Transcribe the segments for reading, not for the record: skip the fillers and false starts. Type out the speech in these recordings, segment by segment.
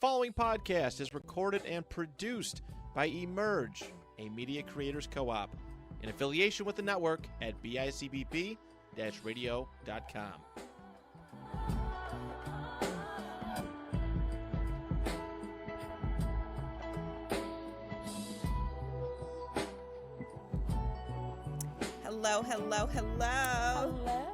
following podcast is recorded and produced by Emerge, a media creators co-op, in affiliation with the network at bicbp-radio.com. Hello, hello, hello. Hello.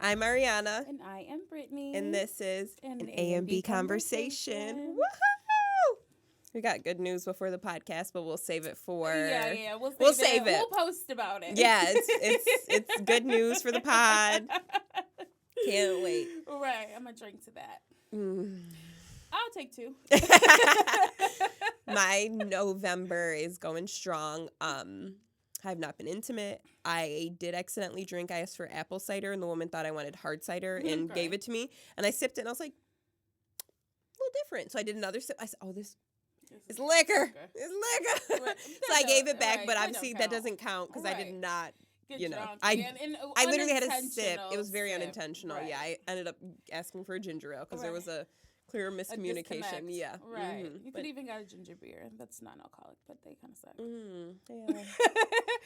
I'm Ariana. And I am Brittany. And this is an A&B Conversation. Woohoo! We got good news before the podcast, but we'll save it for... Yeah. We'll save it. We'll post about it. Yeah, it's good news for the pod. Can't wait. Right, I'm going to drink to that. I'll take two. My November is going strong. I've not been intimate. I did accidentally drink. I asked for apple cider, and the woman thought I wanted hard cider and gave it to me. And I sipped it, and I was like, a little different. So I did another sip. I said, oh, this is liquor. It's liquor. So I gave it back, but obviously that doesn't count because I did not, I literally had a sip. It was very unintentional. Right. Yeah, I ended up asking for a ginger ale because there was a clear miscommunication. Yeah. Right. You could even get a ginger beer. That's non-alcoholic, but they kind of suck.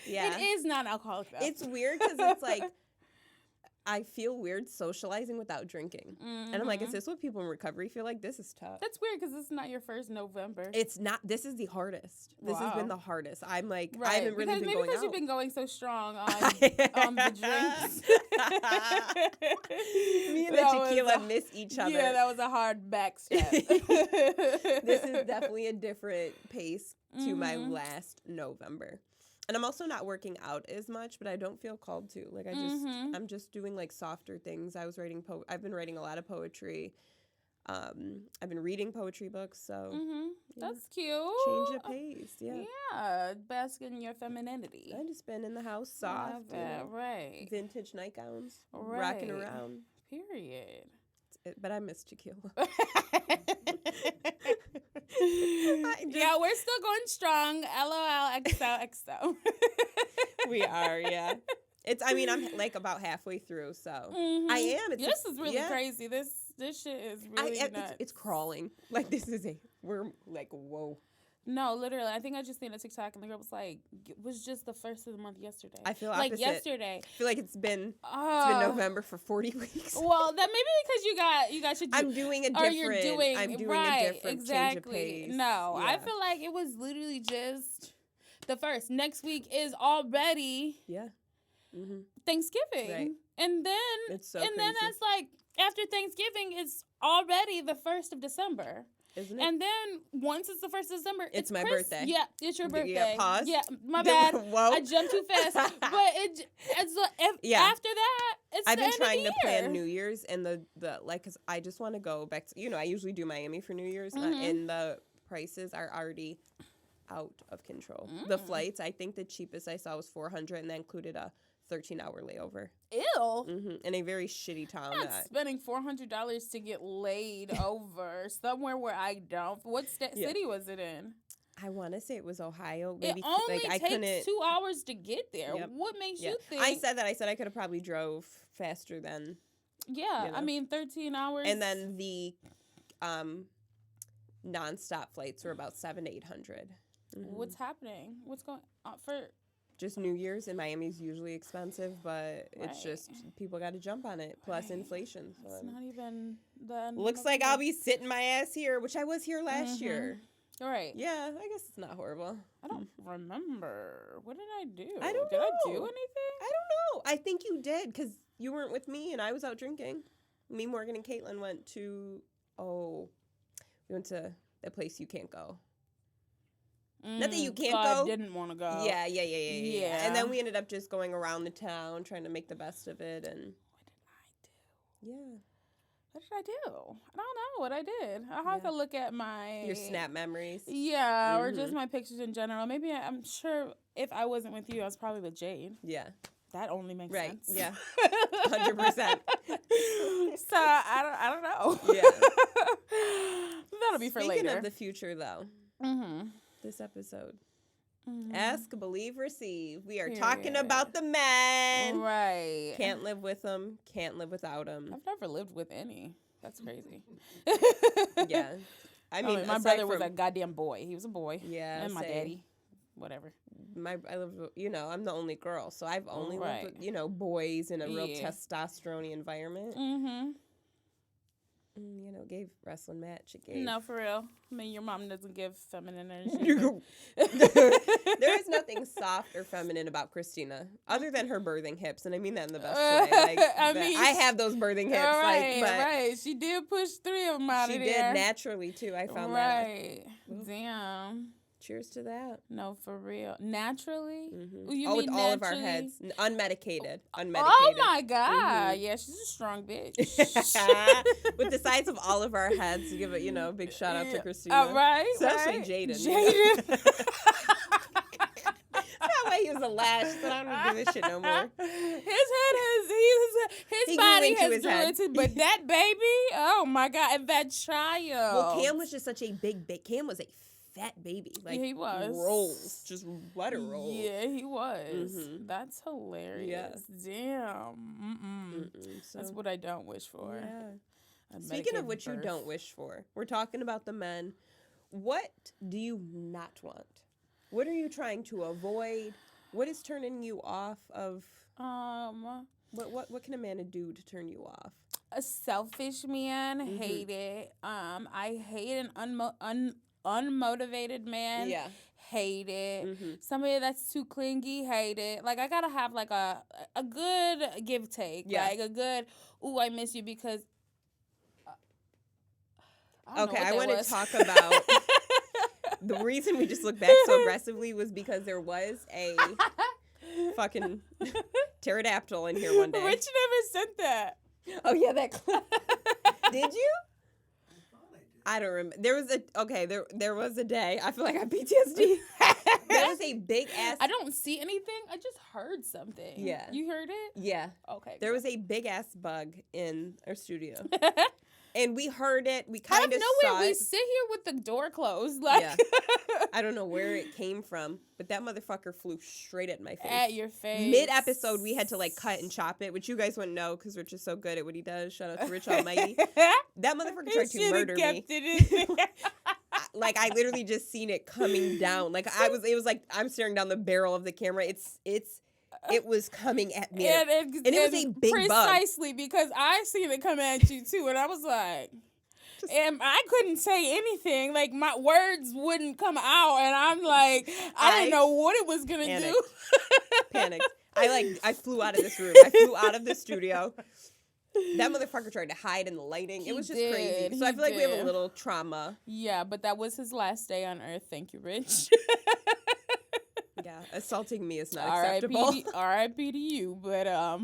Yeah. It is non-alcoholic, though. It's weird because it's like, I feel weird socializing without drinking. And I'm like, is this what people in recovery feel like? This is tough. That's weird because this is not your first November. It's not. This is the hardest. This has been the hardest. I'm like, right. I haven't really been going out. Because you've been going so strong on the drinks. Me and the tequila miss each other. Yeah, that was a hard backstep. This is definitely a different pace to my last November. And I'm also not working out as much, but I don't feel called to. Like I'm just doing like softer things. I've been writing a lot of poetry. I've been reading poetry books, so that's cute. Change of pace, yeah. Yeah, bask in your femininity. I just been in the house soft, right? Vintage nightgowns, rocking around. Period. But I miss tequila. Yeah, we're still going strong. LOL, XOXO. We are, yeah. I'm like about halfway through, so I am. This is really crazy. This shit is really nuts. It's crawling. Like we're like, whoa. No, literally. I think I just seen a TikTok and the girl was like, it was just the first of the month yesterday. I feel opposite. Like yesterday. I feel like it's been November for 40 weeks. Well, that maybe because you got your I'm doing a different change of pace. No, I feel like it was literally just the first. Next week is already Thanksgiving. Right. And then it's so then that's like after Thanksgiving it's already the 1st of December. Isn't it? And then once it's the 1st of December, it's my birthday. Yeah, it's your birthday. Yeah, pause. Yeah, my bad. Whoa. I jumped too fast. But after that, it's I've the been end trying of the to year. plan New Year's and the because I just want to go back to, I usually do Miami for New Year's and the prices are already out of control. The flights, I think the cheapest I saw was $400 and that included a 13-hour layover. Ew. In a very shitty town. I'm not spending $400 to get laid over somewhere where I don't. What city was it in? I want to say it was Ohio. Maybe it only takes 2 hours to get there. Yep. What makes you think? I said I could have probably drove faster than. Yeah, 13 hours. And then the nonstop flights were about $700 to $800. What's happening? What's going on for? Just New Year's in Miami is usually expensive, but it's just people got to jump on it. Plus inflation. So it's not even the. Looks like I'll be sitting my ass here, which I was here last year. All right. Yeah, I guess it's not horrible. I don't remember. What did I do? I don't know. Did I do anything? I don't know. I think you did because you weren't with me and I was out drinking. Me, Morgan, and Caitlin went to we went to the place you can't go. Not that you can't go. I didn't want to go. Yeah. And then we ended up just going around the town, trying to make the best of it. And what did I do? I don't know what I did. I'll have to look at your snap memories. Yeah, or just my pictures in general. Maybe I'm sure if I wasn't with you, I was probably with Jade. Yeah. That only makes sense. Yeah. 100%. So I don't know. Yeah. That'll be for later. Speaking of the future, though. This episode. Ask, believe, receive. We are talking about the men. Right. Can't live with them. Can't live without them. I've never lived with any. That's crazy. Yeah. I mean, my brother was a goddamn boy. He was a boy. Yeah, and my daddy, whatever. I live, I'm the only girl, so I've only lived with, boys in a real testosterone environment. Mm-hmm. Gave wrestling match. It gave. No, for real. I mean, your mom doesn't give feminine energy. There is nothing soft or feminine about Christina, other than her birthing hips, and I mean that in the best way. Like, I have those birthing hips. Right. She did push 3 of them out of there. She did naturally too. I found that. Right. Damn. Cheers to that. No, for real. Naturally? Mm-hmm. You mean with naturally? all of our heads. Unmedicated. Oh, my God. Mm-hmm. Yeah, she's a strong bitch. With the size of all of our heads, give a big shout out to Christina. Right. Especially Jaden. That's not why he was a lash, but I don't give a shit no more. His head his body has grew into, but that baby, oh my God, and that child. Well, Cam was just such a big. Cam was a fat baby. Like, he was. Rolls. Just let her roll. Yeah, he was. Mm-hmm. That's hilarious. Yeah. Damn. So, that's what I don't wish for. Yeah. Speaking of which you don't wish for, we're talking about the men. What do you not want? What are you trying to avoid? What is turning you off of? What can a man do to turn you off? A selfish man, hate it. I hate an unmotivated man. Yeah. Hate it. Mm-hmm. Somebody that's too clingy, hate it. Like, I gotta have like a good give take. Yeah. Like a good, ooh, I miss you because. I want to talk about. The reason we just looked back so aggressively was because there was a fucking pterodactyl in here one day. Rich never sent that. Oh yeah, that clip. Did you? I don't remember. There was a day. I feel like I have PTSD. There was a big ass. I don't see anything. I just heard something. Yeah. You heard it? Yeah. Okay. There was a big ass bug in our studio. And we heard it. We kind of saw it. We sit here with the door closed. Like, yeah. I don't know where it came from, but that motherfucker flew straight at my face. At your face. Mid-episode, we had to, like, cut and chop it, which you guys wouldn't know because Rich is so good at what he does. Shout out to Rich Almighty. That motherfucker tried to murder me. Like, I literally just seen it coming down. Like, it was like I'm staring down the barrel of the camera. It was coming at me. And it was a big bug. Precisely, because I seen it come at you, too. And I was like, and I couldn't say anything. Like, my words wouldn't come out. And I'm like, I didn't know what it was going to do. Panicked. I flew out of this room. I flew out of the studio. That motherfucker tried to hide in the lighting. It was just crazy. So I feel like we have a little trauma. Yeah, but that was his last day on Earth. Thank you, Rich. Yeah, assaulting me is not acceptable. R.I.P. to you, but I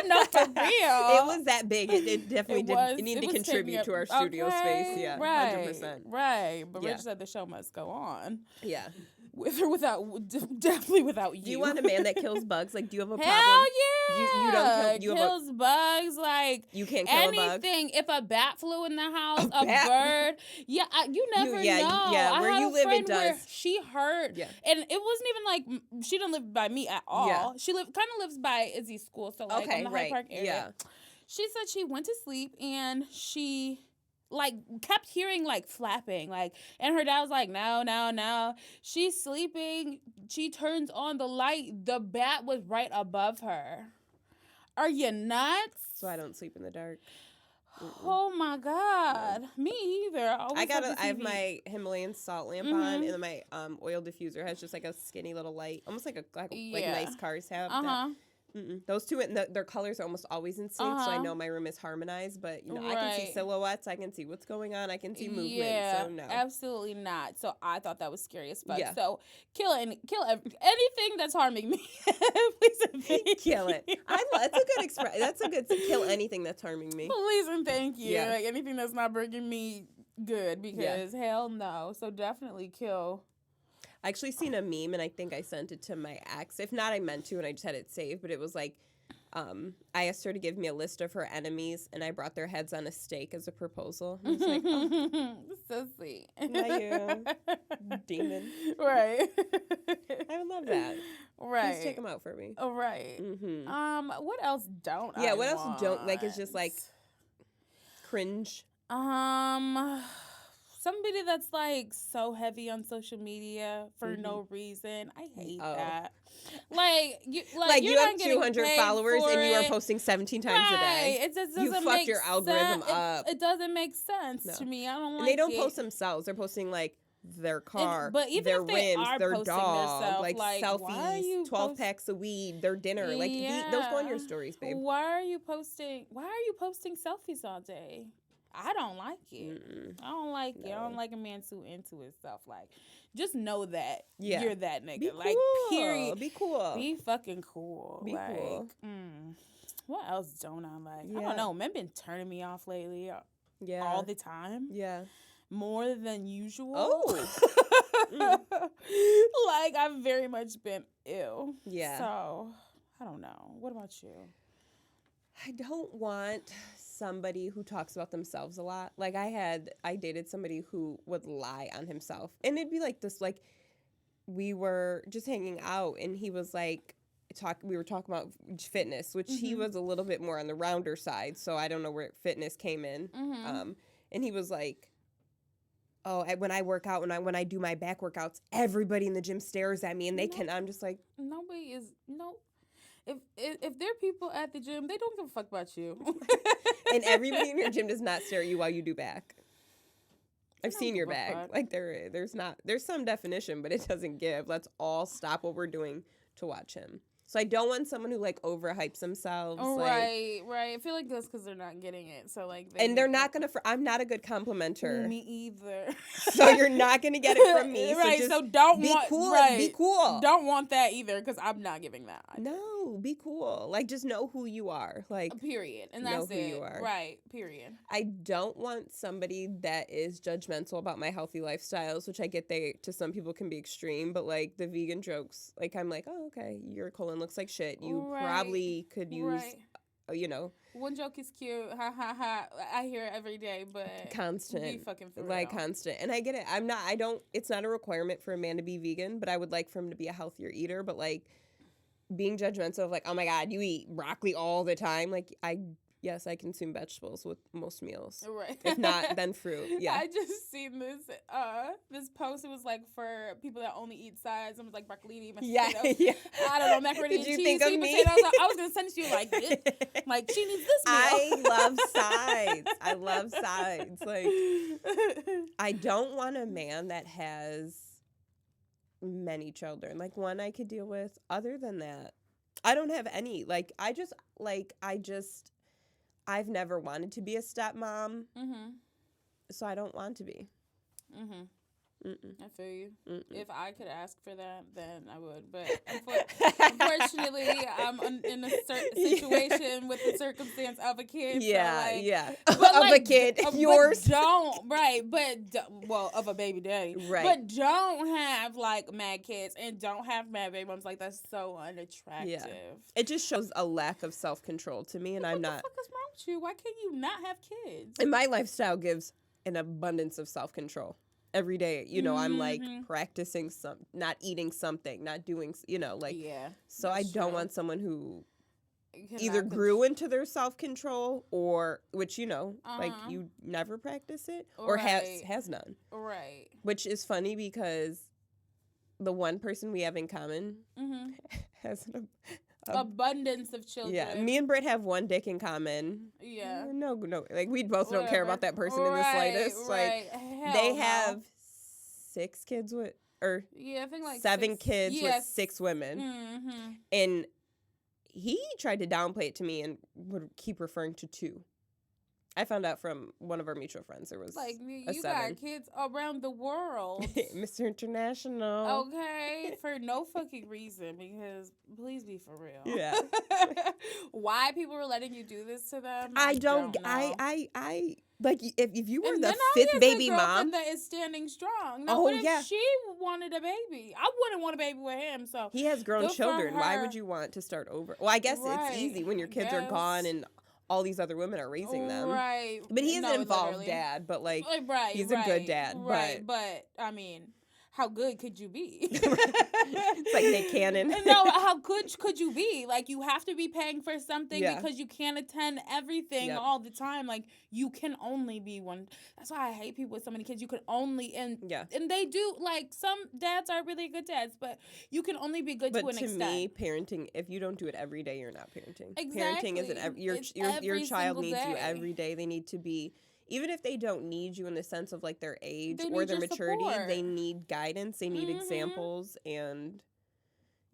know, for real. It was that big. It definitely did. It needed to contribute to our studio space. Yeah, right, 100%. Right, but Rich said the show must go on. Yeah. With or without, definitely without you. Do you want a man that kills bugs? Like, do you have a problem? Hell yeah! You don't kill. Kills bugs. Like, you can't kill anything. A bug. If a bat flew in the house, a bird. Yeah, you never know. Yeah, where you live, it does. She hurt. Yeah. And it wasn't even like she didn't live by me at all. Yeah. She kind of lives by Izzy's school, so like on the Hyde Park area. Yeah. She said she went to sleep and she kept hearing flapping, and her dad was like, no. She's sleeping. She turns on the light. The bat was right above her. Are you nuts? So I don't sleep in the dark. Oh my God. No. Me either. I have my Himalayan salt lamp on, and then my oil diffuser has just like a skinny little light, almost like nice cars have. Those two, their colors are almost always in sync, so I know my room is harmonized. But I can see silhouettes, I can see what's going on, I can see movement. Yeah, so no, absolutely not. So I thought that was scary as fuck. Yeah. So kill anything that's harming me. Please kill it. That's a good expression. That's a good kill anything that's harming me. Please and thank you. Yeah. Like anything that's not bringing me good, because hell no. So definitely kill. I actually seen a meme, and I think I sent it to my ex. If not, I meant to, and I just had it saved. But it was like, I asked her to give me a list of her enemies, and I brought their heads on a stake as a proposal. And I was like, oh. So sweet. Not you, demon. Right. I would love that. Right. Please take them out for me. Oh, right. Mm-hmm. What else don't I what want? else don't, it's just cringe. Somebody that's like so heavy on social media for no reason. I hate that. Like you have 200 followers and you are posting 17 times a day. It just doesn't you fucked your algorithm up. It doesn't make sense to me. I don't like it. And they don't post themselves. They're posting like their car, but even their if they rims, are their posting dog, like selfies, 12 packs of weed, their dinner. Like those go on your stories, babe. Why are you posting selfies all day? I don't like it. I don't like it. I don't like a man too into himself. Like, just know that you're that nigga. Be like, cool. Period. Be cool. Be fucking cool. Be cool. What else don't I like? I don't know. Men been turning me off lately. All the time. Yeah. More than usual. Oh. Like, I've very much been ill. Yeah. So, I don't know. What about you? I don't want somebody who talks about themselves a lot. Like I dated somebody who would lie on himself. And it'd be like this, like we were just hanging out and he was like, we were talking about fitness, which he was a little bit more on the rounder side. So I don't know where fitness came in. And he was like, oh, when I work out, when I do my back workouts, everybody in the gym stares at me and I'm just like. Nobody is, no. If there are people at the gym, they don't give a fuck about you. And everybody in your gym does not stare at you while you do back. I've seen your back. Like there's some definition, but it doesn't give. Let's all stop what we're doing to watch him. So I don't want someone who like overhypes themselves. Right. I feel like that's because they're not getting it. So like, they're not gonna. I'm not a good complimenter. Me either. So you're not gonna get it from me. Right. So don't be want. Cool. Right. Be cool. Don't want that either because I'm not giving that. No, be cool. Like just know who you are. Like period. And that's know who you are. Right. Period. I don't want somebody that is judgmental about my healthy lifestyles, which I get to some people can be extreme, but like the vegan jokes, like I'm like, oh okay, your colon looks like shit. You probably could use, One joke is cute, ha ha ha. I hear it every day, but constant, be fucking for like real. Constant. And I get it. It's not a requirement for a man to be vegan, but I would like for him to be a healthier eater. But like being judgmental of like, oh my God, you eat broccoli all the time. Like Yes, I consume vegetables with most meals. Right. If not, then fruit. Yeah. I just seen this post. It was like for people that only eat sides. It was like broccolini, potatoes. Yeah. I don't know, macaroni and Did you cheese, think of sweet me? potatoes. I was gonna send it to you like this. Like she needs this meal. I love sides. I love sides. Like I don't want a man that has many children. Like one I could deal with. Other than that, I don't have any. I've never wanted to be a stepmom, so I don't want to be. I feel you. If I could ask for that, then I would. But unfortunately, I'm in a situation with the circumstance of a kid. Of a kid. Yours. Of a baby daddy. Right. But don't have, like, mad kids and don't have mad baby moms. Like, that's so unattractive. Yeah. It just shows a lack of self-control to me, and I'm not. What the fuck is wrong with you? Why can't you not have kids? And my lifestyle gives an abundance of self-control. Every day, I'm like practicing not eating something, not doing, So I don't want someone who either grew into their self-control or, which, like you never practice it or has none. Right. Which is funny because the one person we have in common has an abundance of children. Yeah, me and Britt have one dick in common. Yeah. No, like we both don't care about that person in the slightest. Right. Like they have 6 kids with, or I think like 7 kids with 6 women, and he tried to downplay it to me and would keep referring to 2. I found out from one of our mutual friends there was like you got kids around the world. Mr. International. Okay, for no fucking reason, because please be for real. Yeah. Why people were letting you do this to them? I don't know. I like if you were the 5th baby mom that is standing strong. Now, what if she wanted a baby? I wouldn't want a baby with him. So he has grown children. Why would you want to start over? Well, I guess it's easy when your kids are gone and all these other women are raising them. Right. But he's an involved dad, but like he's a good dad. Right. But I mean, how good could you be? It's like Nick Cannon. No, how good could you be? Like, you have to be paying for something because you can't attend everything all the time. Like, you can only be one. That's why I hate people with so many kids. You can only, and they do, like, some dads are really good dads, but you can only be good to an extent. But to me, parenting, if you don't do it every day, you're not parenting. Exactly. Parenting isn't, your child needs you every day. They need to be, even if they don't need you in the sense of like their age or their maturity, they need guidance, they need examples, and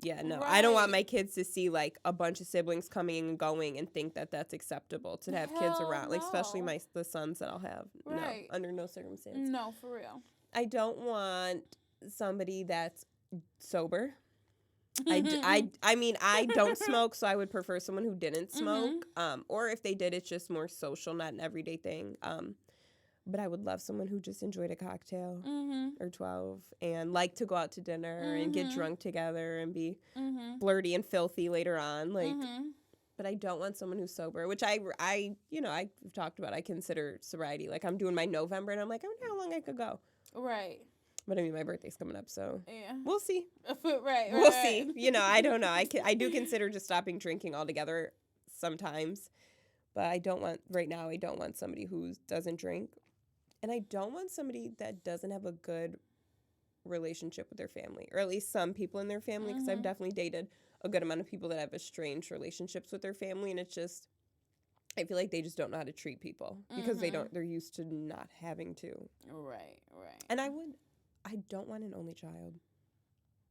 I don't want my kids to see like a bunch of siblings coming and going and think that that's acceptable to have kids around, like especially the sons that I'll have. Right. No, under no circumstance. No, for real. I don't want somebody that's sober. I mean, I don't smoke, so I would prefer someone who didn't smoke. Or if they did, it's just more social, not an everyday thing. But I would love someone who just enjoyed a cocktail or 12 and liked to go out to dinner and get drunk together and be flirty and filthy later on. Like, but I don't want someone who's sober, which I've talked about. I consider sobriety. Like, I'm doing my November, and I'm like, I wonder how long I could go. Right. But I mean, my birthday's coming up, so we'll see. Right. We'll see. You know, I don't know. I do consider just stopping drinking altogether sometimes, but I don't want somebody who doesn't drink, and I don't want somebody that doesn't have a good relationship with their family, or at least some people in their family, because I've definitely dated a good amount of people that have estranged relationships with their family, and it's just, I feel like they just don't know how to treat people because they're used to not having to. Right. And I don't want an only child.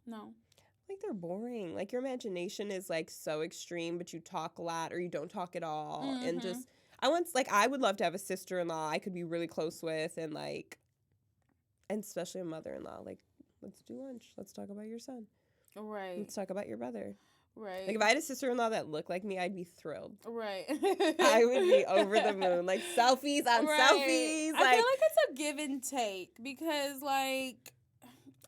No. Like, they're boring. Like, your imagination is, like, so extreme, but you talk a lot or you don't talk at all. And just, I would love to have a sister-in-law I could be really close with, and, like, and especially a mother-in-law. Like, let's do lunch. Let's talk about your son. Right. Let's talk about your brother. Right. Like, if I had a sister-in-law that looked like me, I'd be thrilled. Right. I would be over the moon. Like, selfies on selfies. I feel like it's a give and take because, like,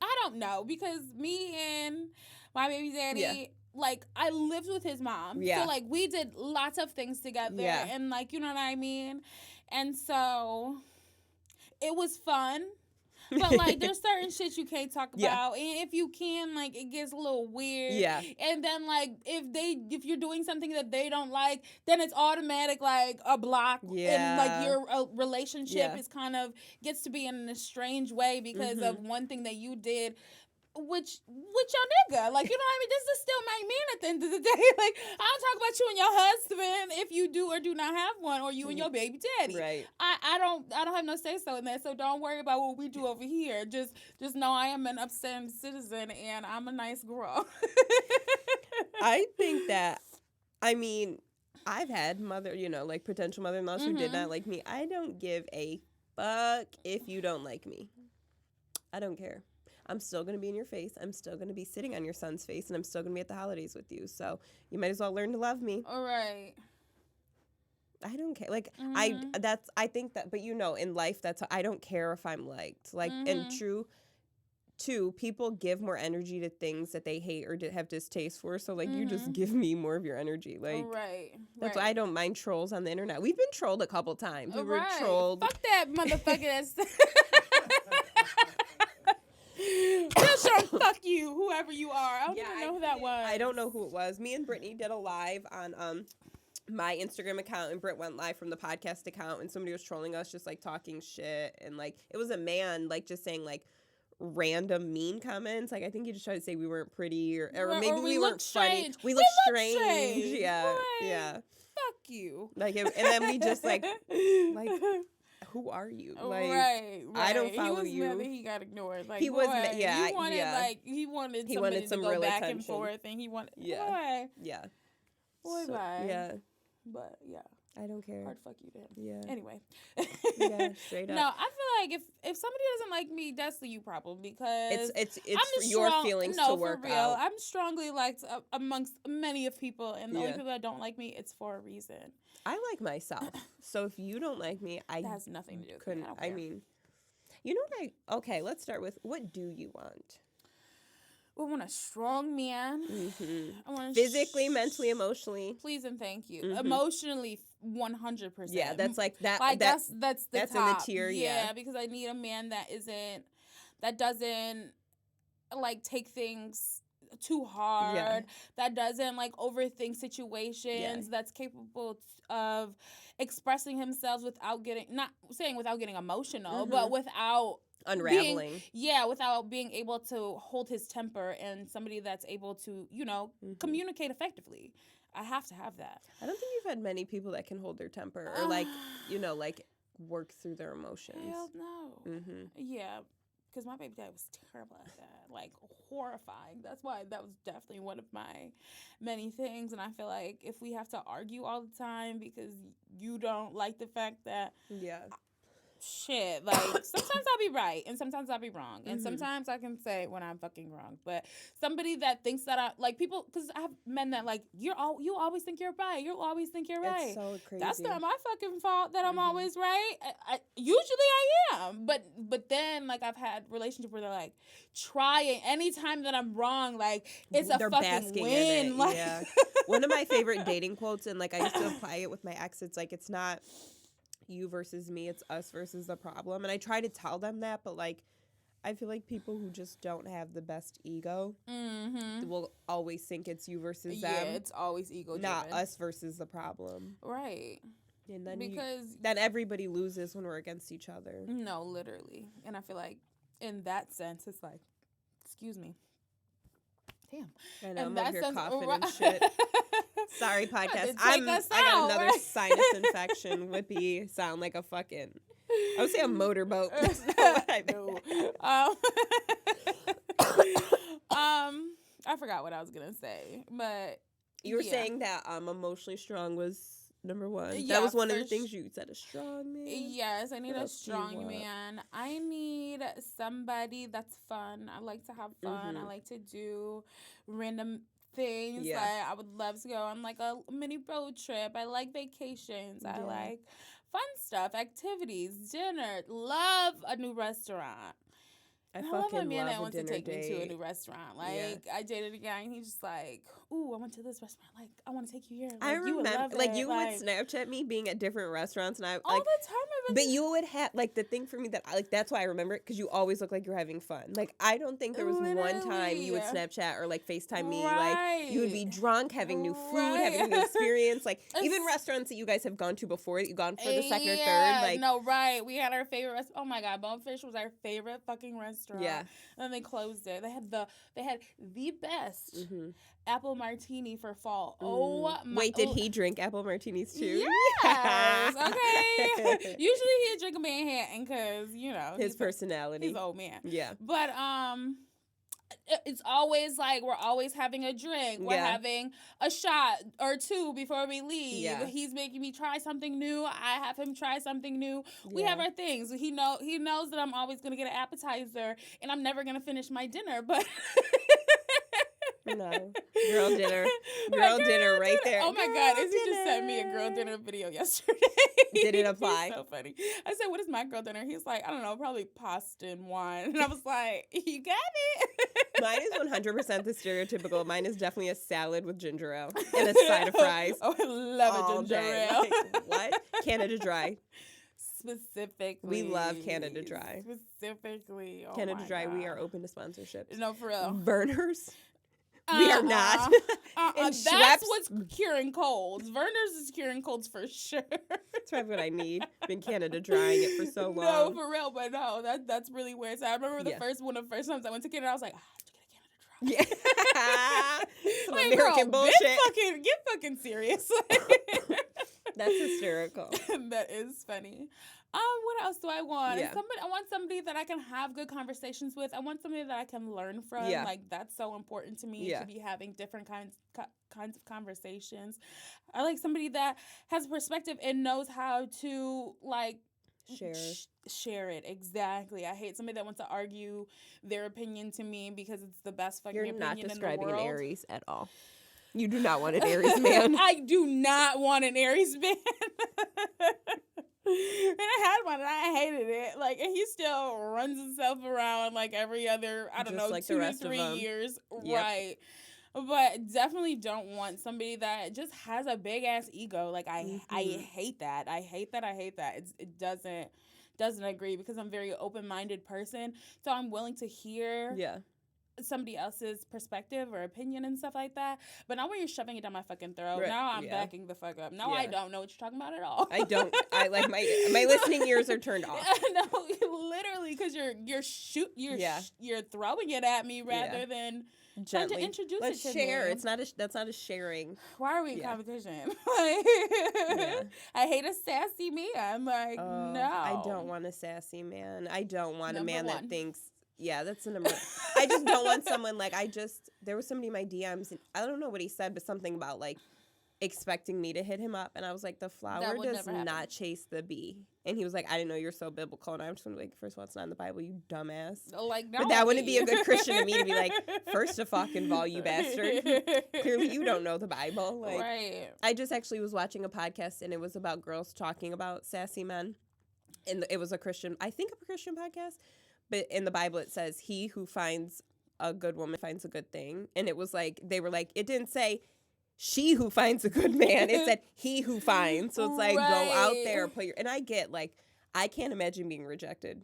I don't know. Because me and my baby daddy, like, I lived with his mom. Yeah. So, like, we did lots of things together. Yeah. And, like, you know what I mean? And so, it was fun. But, like, there's certain shit you can't talk about. And if you can, like, it gets a little weird. Yeah. And then, like, if you're doing something that they don't like, then it's automatic, like, a block. Yeah. And, like, your relationship is kind of gets to be in a strange way because of one thing that you did. With your nigga, like, you know what I mean? This is still my man at the end of the day. Like, I don't talk about you and your husband if you do or do not have one, or you and your baby daddy. Right. I don't have no say so in that. So don't worry about what we do over here. Just know I am an upstanding citizen and I'm a nice girl. I think that, I mean, I've had potential mother-in-laws who did not like me. I don't give a fuck if you don't like me. I don't care. I'm still going to be in your face. I'm still going to be sitting on your son's face, and I'm still going to be at the holidays with you. So you might as well learn to love me. All right. I don't care. Like, I think that, but in life, I don't care if I'm liked. Like, and two, people give more energy to things that they hate or have distaste for. So, like, you just give me more of your energy. Like, that's why I don't mind trolls on the internet. We've been trolled a couple times. We were trolled. Fuck that motherfucker. Fuck you, whoever you are. I don't even know who that was. I don't know who it was. Me and Brittany did a live on my Instagram account, and Britt went live from the podcast account, and somebody was trolling us, just like talking shit, and like it was a man like just saying like random mean comments. Like, I think he just tried to say we weren't pretty, or maybe we weren't funny. We looked strange. Yeah, right. Yeah. Fuck you. Like, and then we just like. Who are you? Like, right. I don't follow you. He was mad that he got ignored. Like, he was, he wanted somebody to go back and forth, and he wanted, yeah. Boy, bye. Yeah. But, yeah. I don't care. Hard fuck you to him. Yeah. Anyway. Yeah, straight up. No, I feel like if somebody doesn't like me, that's the you problem, because it's your feelings to work for real. out. I'm strongly liked amongst many of people, and the only people that don't like me, it's for a reason. I like myself. So if you don't like me, that has nothing to do with me. I mean, you know what okay, let's start with, what do you want? I want a strong man. I want physically, mentally, emotionally. Please and thank you. Emotionally, 100%. Yeah, that's like that. Like that's top. In the tier. Yeah, because I need a man that doesn't like take things too hard, that doesn't like overthink situations, that's capable of expressing himself without getting, not saying without getting emotional, but without unraveling. Without being able to hold his temper, and somebody that's able to, you know, communicate effectively. I have to have that. I don't think you've had many people that can hold their temper or like, you know, like work through their emotions. Hell no. Yeah. Because my baby dad was terrible at that, like horrifying. That's why that was definitely one of my many things. And I feel like if we have to argue all the time because you don't like the fact that, shit, like sometimes I'll be right and sometimes I'll be wrong, and sometimes I can say when I'm fucking wrong. But somebody that thinks that I like people, because I have men that like you always think you're right, you always think you're right. It's so crazy. That's not my fucking fault that I'm always right. Usually I am, but then like I've had relationships where they're like trying anytime that I'm wrong, like it's they're a fucking win. Like, one of my favorite dating quotes, and like I used to apply it with my ex. It's like, it's not you versus me, it's us versus the problem. And I try to tell them that, but like I feel like people who just don't have the best ego will always think it's you versus them. Yeah, it's always ego driven. Not us versus the problem. Right. And then then everybody loses when we're against each other. No, literally. And I feel like in that sense it's like, excuse me. Damn. I know, I'm over here coughing and shit. Sorry, podcast. I got another sinus infection. Whippy sound like a fucking, I would say a motorboat. That's not what I meant. I forgot what I was gonna say, but you were saying that emotionally strong was number one. That was one of the things you said. A strong man. Yes, I need a strong man. I need somebody that's fun. I like to have fun. I like to do random things. Like I would love to go on like a mini road trip. I like vacations. I like fun stuff, activities, dinner. Love a new restaurant. I love a man that wants to take me to a new restaurant. Like I dated a guy and he's just like, "Ooh, I went to this restaurant. Like, I want to take you here." Like, I remember, like you would Snapchat me being at different restaurants, and I all like, the time. But you would have like the thing for me that like that's why I remember it, because you always look like you're having fun. Like I don't think there was one time you would Snapchat or like FaceTime me. Like you would be drunk, having new food, having a new experience. Like even restaurants that you guys have gone to before that you gone for the second or third. Like we had our favorite restaurant. Oh my God, Bonefish was our favorite fucking restaurant. Yeah. And then they closed it. They had the best apple martini for fall. Oh my! Wait, did he drink apple martinis too? Yes. Okay. Usually he'd drink a Manhattan because his personality. He's an old man. Yeah. But it's always like we're always having a drink. We're having a shot or two before we leave. Yeah. He's making me try something new. I have him try something new. We have our things. He knows that I'm always gonna get an appetizer and I'm never gonna finish my dinner. But no, girl dinner right there. Oh my God, Izzy just sent me a girl dinner video yesterday. Did it apply? He's so funny. I said, "What is my girl dinner?" He's like, "I don't know, probably pasta and wine." And I was like, "You got it." Mine is 100% the stereotypical. Mine is definitely a salad with ginger ale and a side of fries. Oh, I love a ginger ale. Like, what? Canada Dry. Specifically. We love Canada Dry. Specifically. Oh Canada Dry, God. we are open to sponsorships. No, for real. Burners. We are not. That's what's curing colds. Verner's is curing colds for sure. That's probably what I need. Been Canada Drying it for so long. No, for real, but no, that's really weird. So I remember one of the first times I went to Canada, I was like, I have to get a Canada Dry. Yeah. Some American bullshit. Get fucking serious. That's hysterical. That is funny. What else do I want? Yeah. I want somebody that I can have good conversations with. I want somebody that I can learn from. Yeah. Like that's so important to me to be having different kinds of conversations. I like somebody that has perspective and knows how to like share it. Exactly. I hate somebody that wants to argue their opinion to me because it's the best fucking opinion in the world. You're not describing an Aries at all. You do not want an Aries man. I do not want an Aries man. And I had one and I hated it. Like, and he still runs himself around like every other, I don't know, like 2 to 3 years. Yep. Right. But definitely don't want somebody that just has a big ass ego. Like I hate that. I hate that. It doesn't agree because I'm a very open-minded person. So I'm willing to hear somebody else's perspective or opinion and stuff like that. But now when you're shoving it down my fucking throat, now I'm backing the fuck up. Now I don't know what you're talking about at all. I don't. I like my listening ears are turned off. No, literally, because you're throwing it at me rather than trying to introduce Let's it to share. me. That's not a sharing. Why are we in competition? I hate a sassy man. Like, no. I don't want a sassy man. I don't want a man that thinks. Yeah, that's the number. I just don't want someone there was somebody in my DMs, and I don't know what he said, but something about like expecting me to hit him up, and I was like, the flower does not chase the bee. And he was like, I didn't know you're so biblical, and I'm just like, first of all, it's not in the Bible, you dumbass. Like, no, but that wouldn't be a good Christian to me to be like, first of fucking all, you bastard. Clearly, you don't know the Bible. Like, right. I just actually was watching a podcast, and it was about girls talking about sassy men, and it was a Christian podcast. But in the Bible, it says, he who finds a good woman finds a good thing. And it was like, they were like, it didn't say she who finds a good man. It said he who finds. So it's like, go out there, and I get like, I can't imagine being rejected.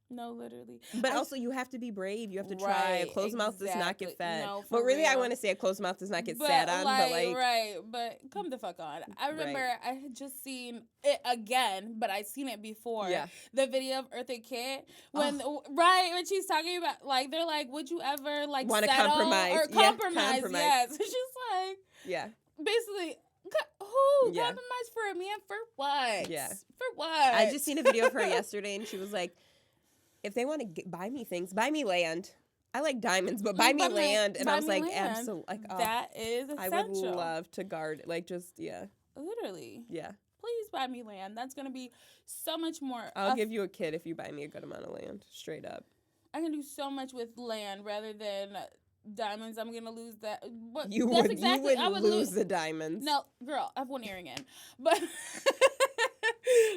No, literally. But also, you have to be brave. You have to try. A closed mouth does not get fed. No, but really, real. I want to say a closed mouth does not get sat on. But come the fuck on. I remember I had just seen it again, but I'd seen it before. Yeah. The video of Eartha Kitt when she's talking about like they're like, would you ever like want to compromise or compromise? Yes. She's like, basically. Who? Yeah. Compromise for a man for what? Yeah. For what? I just seen a video of her yesterday, and she was like, if they want to buy me things, buy me land. I like diamonds, but buy me land. And I was like, absolutely. Like, that is essential. I would love to guard, Literally. Yeah. Please buy me land. That's going to be so much more. I'll give you a kid if you buy me a good amount of land, straight up. I can do so much with land rather than diamonds. I'm gonna lose that. But you would lose the diamonds. No, girl, I have one earring in, but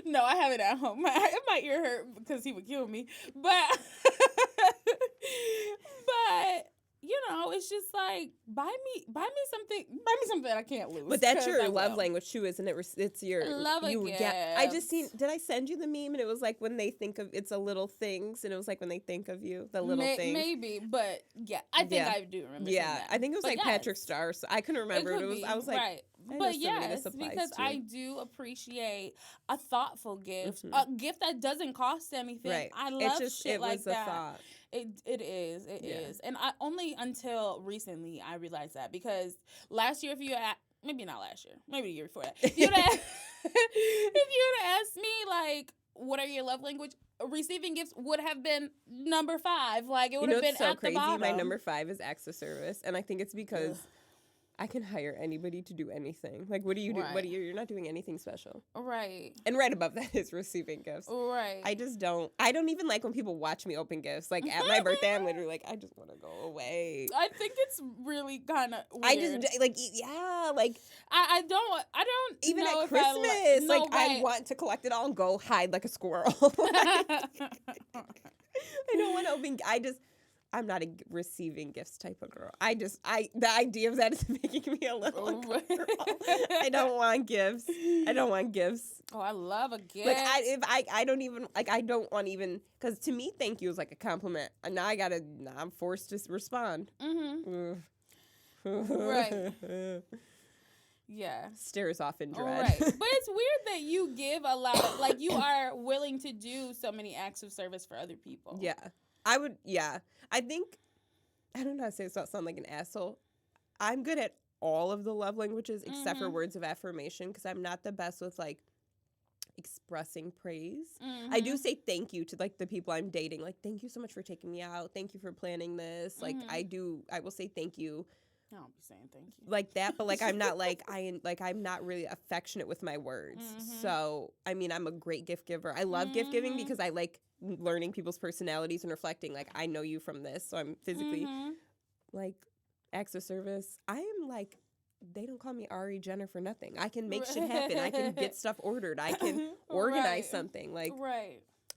no, I have it at home. My ear hurt because he would kill me, but you know, it's just like buy me something I can't lose. But that's your love language too, isn't it? It's your love a gift. I just seen. Did I send you the meme? And it was like when they think of it's a little things, and it was like when they think of you, the little things. Maybe, but yeah, I think I do remember. Yeah, that. I think it was Patrick Star. So I couldn't remember what it was. I was like, right. But yes, because I do appreciate a thoughtful gift, a gift that doesn't cost anything. Right. I love shit like that. Thought. It is, and I only until recently I realized that because last year, if you had maybe not last year, maybe the year before that, if you'd asked me like, what are your love language? Receiving gifts would have been number 5. Like it would have been so at crazy. The bottom. My number 5 is acts of service, and I think it's because. I can hire anybody to do anything. Like, what do you do? Right. You're not doing anything special. Right. And right above that is receiving gifts. Right. I don't even like when people watch me open gifts. Like, at my birthday, I'm literally like, I just want to go away. I think it's really kind of weird. I just, like, yeah, like. I don't even know at Christmas, I want to collect it all and go hide like a squirrel. I don't want to open, I'm not a receiving gifts type of girl. The idea of that is making me a little uncomfortable. I don't want gifts. Oh, I love a gift. Like I don't even like I don't want even because to me, thank you is like a compliment. And now I'm forced to respond. Mm-hmm. Right. Yeah. Stares off in dread. Right. But it's weird that you give a lot of like you are willing to do so many acts of service for other people. Yeah. I would, I think, I don't know how to say this without sound like an asshole. I'm good at all of the love languages except for words of affirmation because I'm not the best with, like, expressing praise. Mm-hmm. I do say thank you to, like, the people I'm dating. Like, thank you so much for taking me out. Thank you for planning this. Like, I will say thank you. I don't be saying thank you. Like that, but, like, I'm not, I'm not really affectionate with my words. Mm-hmm. So, I mean, I'm a great gift giver. I love gift giving because I like learning people's personalities and reflecting, like, I know you from this, so I'm physically, like, acts of service. I am, like, they don't call me Ari Jenner for nothing. I can make shit happen. I can get stuff ordered. I can organize something. Like,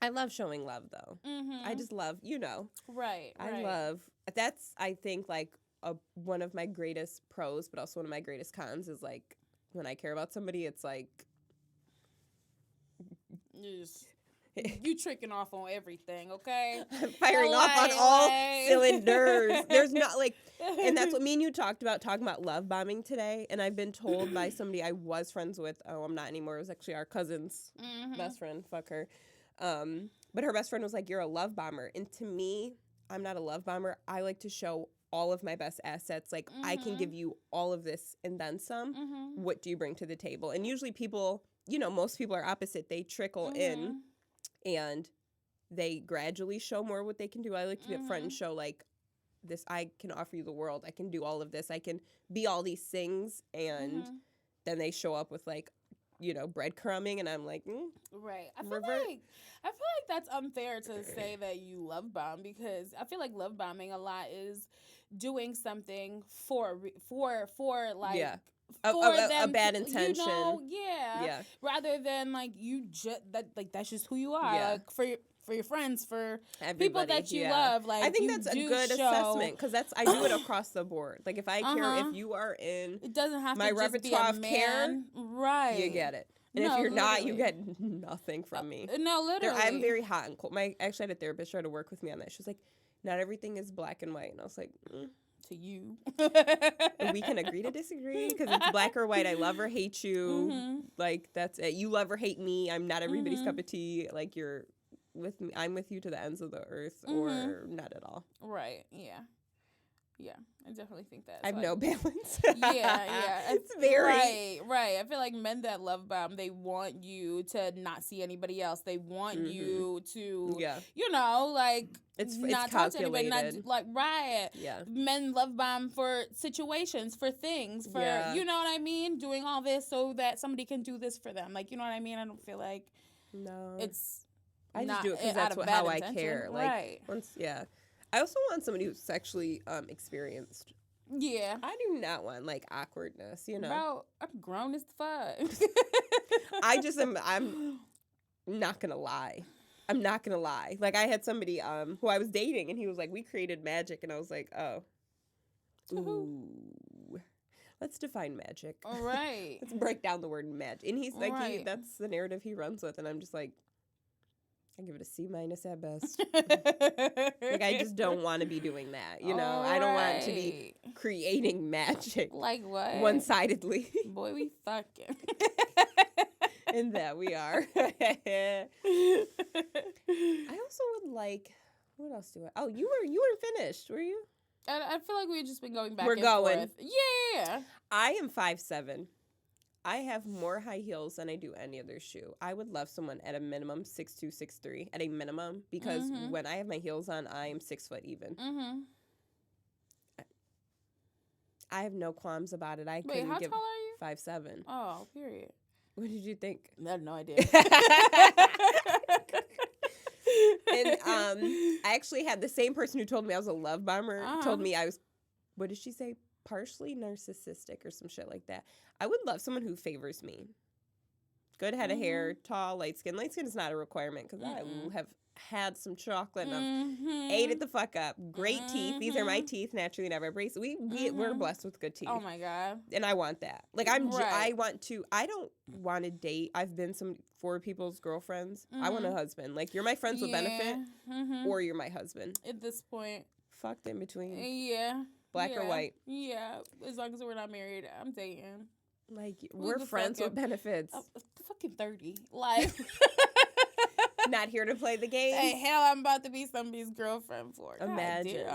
I love showing love, though. Mm-hmm. I just love, I love, that's, I think, like, one of my greatest pros, but also one of my greatest cons is, like, when I care about somebody, it's, like... you tricking off on everything, okay? I'm firing off on all cylinders. There's not like, and that's what me and you talking about love bombing today. And I've been told by somebody I was friends with. Oh, I'm not anymore. It was actually our cousin's best friend. Fuck her. But her best friend was like, "You're a love bomber." And to me, I'm not a love bomber. I like to show all of my best assets. Like, I can give you all of this and then some. What do you bring to the table? And usually people, most people are opposite. They trickle in and they gradually show more what they can do. I like to be up front and show, like, this, I can offer you the world. I can do all of this. I can be all these things. And then they show up with, like, breadcrumbing, and I'm like, right. I feel like that's unfair to say that you love bomb, because I feel like love bombing a lot is doing something for like for a bad intention, rather than like you just that's just who you are, like for your friends, for everybody, people that you love. Like, I think that's a good assessment, because I do it across the board. Like, if I care, if you are in, it doesn't have my to just repertoire be a of care, man. Right? You get it. And if you're not, you get nothing from me. No, literally. I'm very hot and cold. I actually had a therapist try to work with me on that. She was like, "Not everything is black and white," and I was like, to you. We can agree to disagree, because it's black or white. I love or hate you. Like, that's it. You love or hate me. I'm not everybody's cup of tea. Like, you're with me. I'm with you to the ends of the earth, or not at all. Right. Yeah. Yeah, I definitely think that. I have no balance. Yeah. It's very... Right. I feel like men that love bomb, they want you to not see anybody else. They want you to, like, it's not talk to anybody. Not, like, right. Yeah. Men love bomb for situations, for things, for, you know what I mean? Doing all this so that somebody can do this for them. Like, you know what I mean? I don't feel like it's I just do it because that's how I care. Like, I also want somebody who's sexually experienced. Yeah. I do not want, like, awkwardness, Bro, I'm grown as fuck. I'm not gonna lie. I'm not gonna lie. Like, I had somebody who I was dating, and he was like, "We created magic," and I was like, "Oh, ooh." Let's define magic. All right. Let's break down the word magic. And he's like, that's the narrative he runs with, and I'm just like, I give it a C- at best. Like, I just don't want to be doing that, I don't want to be creating magic. Like what? One-sidedly. Boy, we fucking. And that we are. I also would like, what else do I? Oh, you weren't finished, were you? I feel like we've just been going back. We're going. Forth. Yeah. I am 5'7". I have more high heels than I do any other shoe. I would love someone at a minimum 6'2", 6'3", at a minimum, because when I have my heels on, I am 6 foot even. I have no qualms about it. Wait, how tall are you? 5'7". Oh, period. What did you think? I have no idea. And I actually had the same person who told me I was a love bomber told me I was, what did she say? Partially narcissistic or some shit like that. I would love someone who favors me. Good head of hair, tall, light skin. Light skin is not a requirement, because I have had some chocolate and I've ate it the fuck up. Great teeth. These are my teeth. Naturally, never brace. We're blessed with good teeth. Oh my God. And I want that. Like, I don't want to date. I've been for people's girlfriends. I want a husband. Like, you're my friends with benefit, or you're my husband. At this point. Fucked in between. Yeah. Black or white. Yeah. As long as we're not married, I'm dating. Like, we're friends with benefits. Fucking 30. Like. Not here to play the game. Hey, hell, I'm about to be somebody's girlfriend for. Imagine.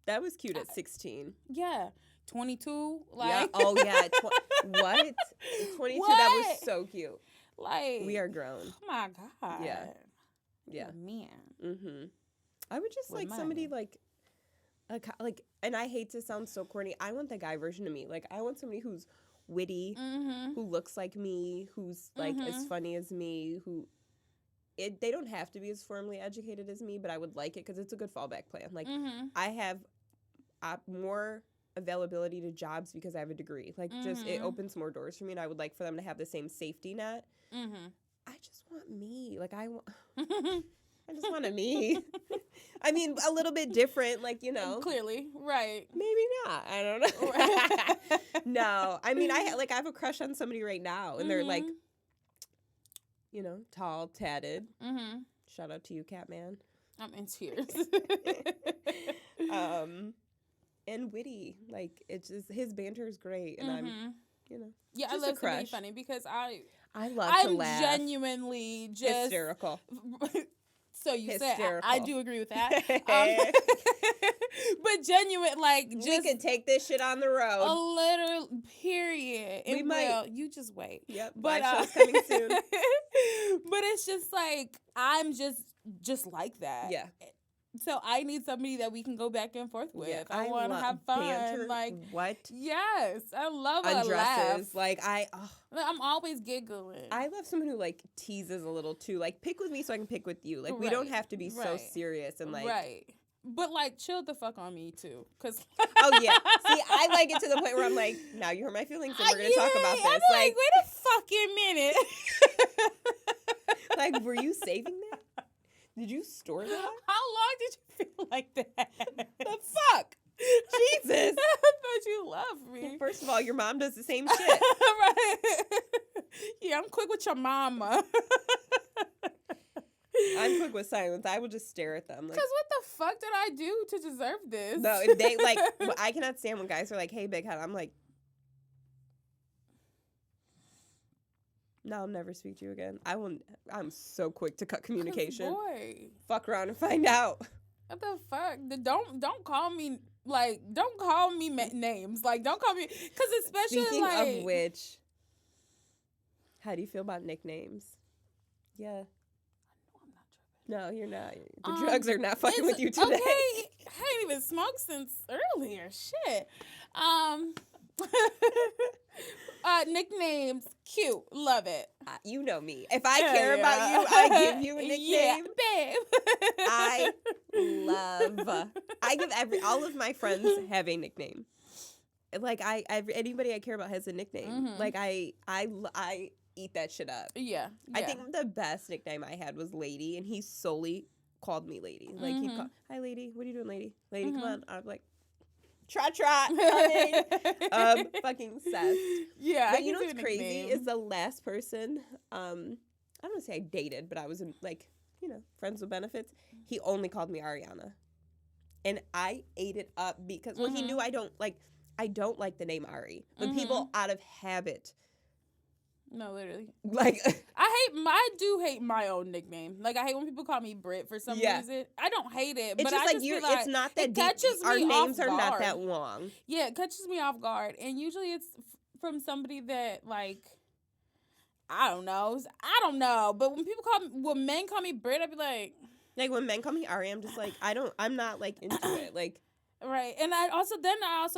That was cute at 16. Yeah. 22. Like. Yeah. Oh, yeah. What? 22. What? That was so cute. Like. We are grown. Oh, my God. Yeah. Yeah. Man. Mm-hmm. I would just like somebody like, and I hate to sound so corny, I want the guy version of me. Like, I want somebody who's witty, who looks like me, who's like as funny as me, they don't have to be as formally educated as me, but I would like it because it's a good fallback plan. Like, I have more availability to jobs because I have a degree. Like, just it opens more doors for me, and I would like for them to have the same safety net. I just want me. Like, I just want a me. I mean, a little bit different, like, Clearly, right. Maybe not. I don't know. Right. No. I mean, I have a crush on somebody right now, and they're like, tall, tatted. Mm-hmm. Shout out to you, Catman. I'm in tears. And witty. Like, it's just, his banter is great. And I'm, Yeah, I love somebody funny because I'm to laugh. Genuinely just hysterical. So you hysterical. said I do agree with that. But genuine, like, just we could take this shit on the road. A little period. We might. You just wait. Yep. But show's coming soon. But it's just like I'm just like that. Yeah. So I need somebody that we can go back and forth with. Yeah, I want to have fun. Banter. Like what? Yes, I love undresses. A laugh. Like I'm always giggling. I love someone who like teases a little too. Like pick with me so I can pick with you. Like we don't have to be so serious and like But like chill the fuck on me too, cause oh yeah. See, I like it to the point where I'm like, now you hurt my feelings and we're gonna talk about this. I'm like, wait a fucking minute. Like, were you saving that? Did you store that? How long did you feel like that? The fuck? Jesus. I thought you loved me. Well, first of all, your mom does the same shit. Right. Yeah, I'm quick with your mama. I'm quick with silence. I will just stare at them. Because what the fuck did I do to deserve this? No, if they like, I cannot stand when guys are like, hey, big head. I'm like, no, I'll never speak to you again. I'm so quick to cut communication. Boy. Fuck around and find out. What the fuck? Don't call me, like, don't call me names. Like, don't call me, because especially, Speaking like. of which, how do you feel about nicknames? Yeah. No, you're not. The drugs are not fucking with you today. Okay, I ain't even smoked since earlier. Shit. Nicknames, cute, love it. You know me. If I care about you, I give you a nickname. Yeah, babe. I give all of my friends have a nickname. Like anybody I care about has a nickname. Mm-hmm. Like I eat that shit up. Yeah. I think the best nickname I had was Lady, and he solely called me Lady. Like he'd call, hi Lady, what are you doing, Lady? Lady, come on. I'm like, trot, coming. Fucking obsessed. Yeah. But you know what's crazy is the last person, I don't want to say I dated, but I was like, friends with benefits. He only called me Ariana. And I ate it up because, he knew I don't like the name Ari. But people out of habit. No, literally. Like, I do hate my own nickname. Like, I hate when people call me Brit for some reason. I don't hate it, it's but just I like just feel it's not that deep. Our names are not that long. Yeah, it catches me off guard. And usually it's from somebody that, like, I don't know. But when men call me Brit, I'd be like when men call me Ari, I'm just like, I'm not like into it. Like, right. And I also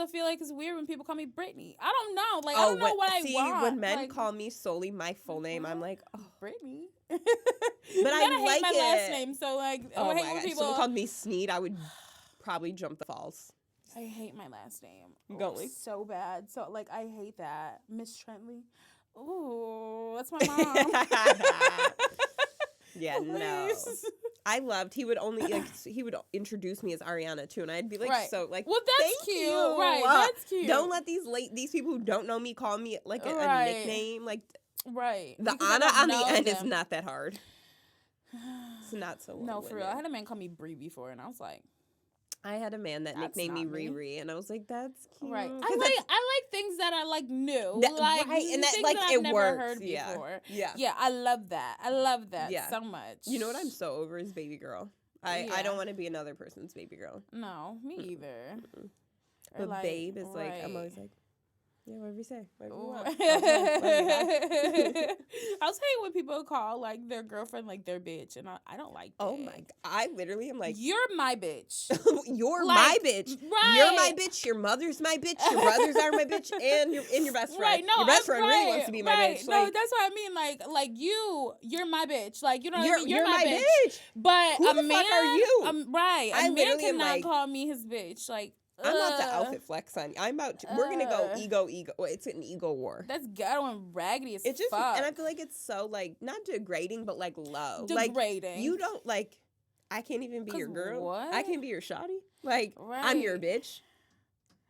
feel like it's weird when people call me Brittany. I don't know. Like, I don't know what I want. When men call me solely my full name, I'm like, oh, Brittany. But I hate like my it. last name, so like, oh I hate my when God. people Someone called me Sneed, I would probably jump the falls. I hate my last name. Going so bad. So like, I hate that. Miss Trentley. Ooh, that's my mom. Yeah, no. I loved. He would introduce me as Ariana too, and I'd be like, so like, well, that's cute, you. Right? That's cute. Don't let these people who don't know me call me like a nickname. Like, right? The Anna on the end is not that hard. It's not so. No, for real. I had a man call me Bree before, and I was like, I had a man that nicknamed me Riri, and I was like, that's cute. Right. I like things that are like new, right, and that like that it I've never works. heard before. Yeah. Yeah, I love that. So much. You know what I'm so over is baby girl. I don't want to be another person's baby girl. No, me either. Mm-mm. But like, babe is like, I'm always like, yeah, whatever you say. Whatever you want. I was hating when people call like their girlfriend like their bitch, and I don't like that. Oh my God. I literally am like, you're my bitch. You're my bitch. Right. You're my bitch. Your mother's my bitch. Your brothers are my bitch, and your best friend. Right. No, your best friend really wants to be my bitch. No, that's what I mean. Like you're my bitch. Like, you know what I mean? You're my bitch. But who the man, fuck are you? Right. I a man cannot like, call me his bitch. Like, I'm about to outfit flex on you. We're gonna go ego. It's an ego war. That's ghetto and raggedy as it's just, fuck. and I feel like it's so like not degrading, but like low. Degrading. Like, you don't like. I can't even be your girl. What? I can't be your shawty. Like, I'm your bitch.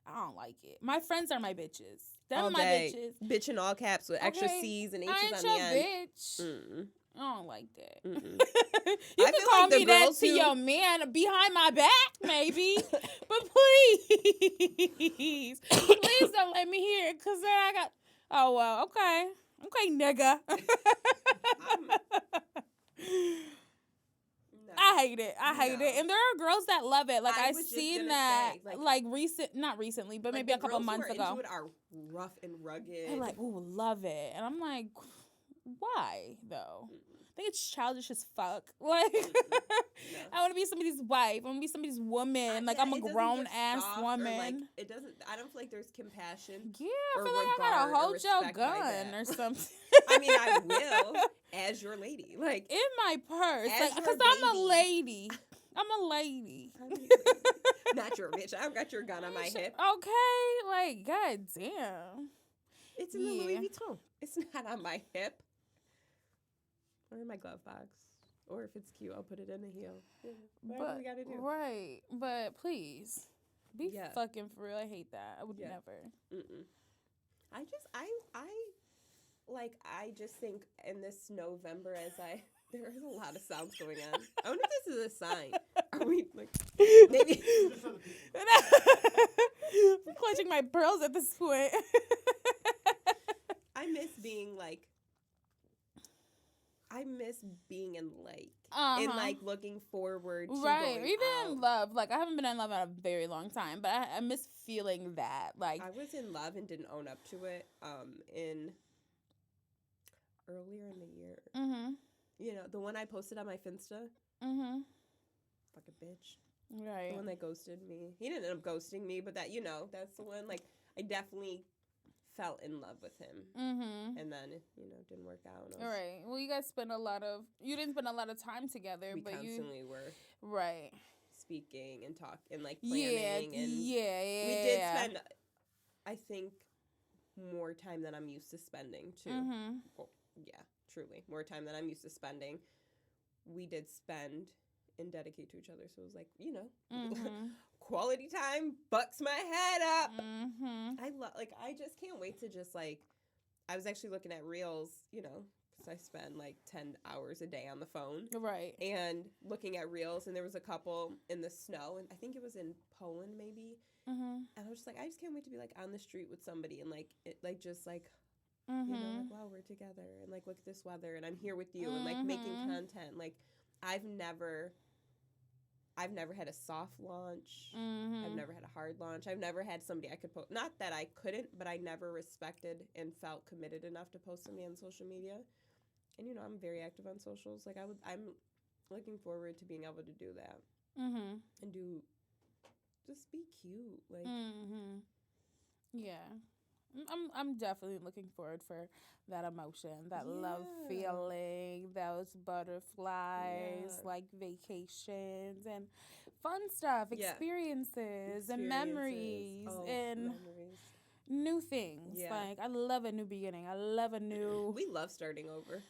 I don't like it. My friends are my bitches. Them all my day. bitches. Bitch in all caps with extra C's and H's on the end. Bitch. I don't like that. You I can call like me that to your man behind my back, maybe. But please don't let me hear it, because then I got, oh, well, okay. Okay, nigga. I hate it. I hate it. And there are girls that love it. Like, I've seen that, not recently, but maybe a couple months ago. Into it are rough and rugged. They're like, ooh, love it. And I'm like, why, though? I think it's childish as fuck. Like, I want to be somebody's wife. I want to be somebody's woman. I'm a grown-ass woman. It doesn't, I don't feel like there's compassion. Yeah, I feel like I gotta hold your gun or something. I mean, I will, as your lady. Like, in my purse. Because I'm a lady. I'm a lady. Not your bitch. I don't got your gun on my hip. Okay, like, goddamn. It's in the Louis Vuitton. It's not on my hip. Or in my glove box. Or if it's cute, I'll put it in a heel. Yeah, whatever we gotta do. Right. But please, be fucking for real. I hate that. I would never. I just think in this November there is a lot of sounds going on. I wonder if this is a sign. Are we, like, maybe? I'm clutching my pearls at this point. I miss being in and looking forward to right, or even in love. Like, I haven't been in love in a very long time, but I miss feeling that. Like, I was in love and didn't own up to it. Earlier in the year. You know, the one I posted on my Finsta. Fucking bitch. Right. The one that ghosted me. He didn't end up ghosting me, but that's the one. Like, I definitely fell in love with him. And then it, didn't work out. Right. Well, you guys you didn't spend a lot of time together, we but constantly were. Right. Speaking and planning. And we did spend, I think, more time than I'm used to spending, too. Well, yeah, truly. More time than I'm used to spending. We did spend and dedicate to each other. So it was like, quality time bucks my head up. I just can't wait to I was actually looking at reels, because I spend 10 hours a day on the phone. Right. And looking at reels, and there was a couple in the snow, and I think it was in Poland maybe. And I was just I just can't wait to be on the street with somebody and wow, we're together, and look at this weather, and I'm here with you, and making content. I've never had a soft launch. I've never had a hard launch. I've never had somebody I could post. Not that I couldn't, but I never respected and felt committed enough to post somebody on social media. And I'm very active on socials. I'm looking forward to being able to do that. And just be cute. Yeah. I'm definitely looking forward for that emotion, that love feeling, those butterflies, vacations and fun stuff, experiences and memories and new things. Yeah. I love a new beginning. I love a new. We love starting over.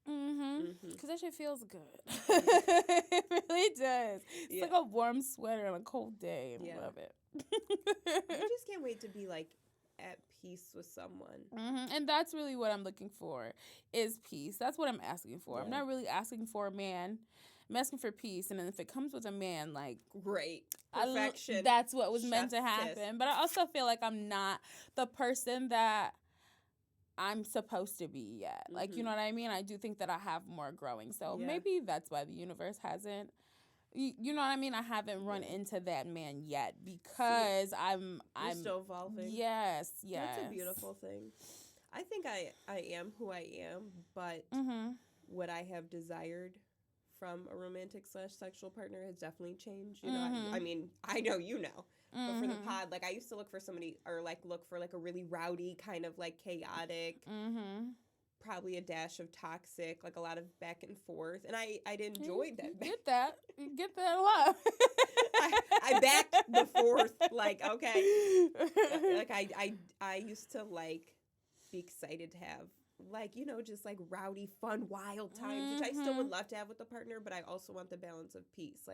Because that shit feels good. It really does. It's like a warm sweater on a cold day, and I love it. I just can't wait to be at peace with someone. And that's really what I'm looking for, is peace. That's what I'm asking for. I'm not really asking for a man. I'm asking for peace. And then if it comes with a man, great. Perfection. That's what was meant to happen. Kiss. But I also feel like I'm not the person that I'm supposed to be yet. You know what I mean? I do think that I have more growing. So maybe that's why the universe hasn't. You know what I mean? I haven't run into that man yet because I'm still evolving. Yes. That's a beautiful thing. I think I am who I am, but what I have desired from a romantic / sexual partner has definitely changed. I mean, I know but for the pod, I used to look for somebody or look for a really rowdy kind of chaotic. Probably a dash of toxic, a lot of back and forth, and I enjoyed that. You get that a lot. I backed the fourth, okay. I used to be excited to have just rowdy, fun, wild times, which I still would love to have with a partner, but I also want the balance of peace.